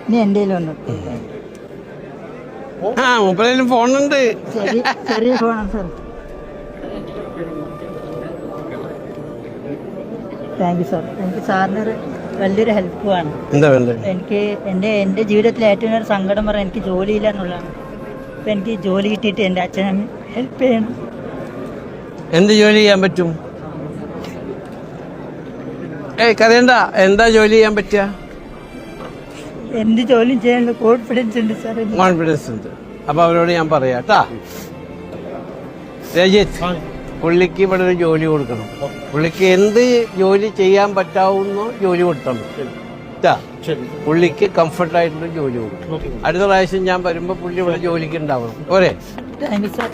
ഇനി എൻ്റെ കയ്യിലൊന്ന് മൂപ്പരേലും ഫോണുണ്ട്. ചെറിയ ഫോണാണ് സാർ. Thank you sir. എനിക്ക് സാറിനൊരു വലിയൊരു ഹെൽപ്പുമാണ്. എന്താ വേണ്ടത്? എനിക്ക് എൻ്റെ ജീവിതത്തിലെ ഏറ്റവും ഒരു സങ്കടം പറയാൻ എനിക്ക് ജോലിയില്ല എന്നുള്ളതാണ്. അപ്പം എനിക്ക് ജോലി കിട്ടിയിട്ട് എൻ്റെ അച്ഛനെ ഹെൽപ്പ് ചെയ്യണം. എന്ത് ജോലി ചെയ്യാൻ പറ്റും? കഥയണ്ട, എന്താ ജോലി ചെയ്യാൻ പറ്റുക? എന്ത് ജോലിയും ചെയ്യാനുള്ള കോൺഫിഡൻസ് ഉണ്ട് സാർ. കോൺഫിഡൻസ് ഉണ്ട്. അപ്പൊ അവരോട് ഞാൻ പറയാം കേട്ടാ. രജിത്ത്, പുള്ളിക്ക് ഇവിടെ ഒരു ജോലി കൊടുക്കണം. പുള്ളിക്ക് എന്ത് ജോലി ചെയ്യാൻ പറ്റാവുന്ന ജോലി കൊടുക്കണം. പുള്ളിക്ക് കംഫർട്ടായിട്ടുള്ള ജോലി കൊടുക്കണം. അടുത്ത പ്രാവശ്യം ഞാൻ വരുമ്പോ പുള്ളി ഇവിടെ ജോലിക്ക് ഉണ്ടാവണം. പോരെ? Thank you sir.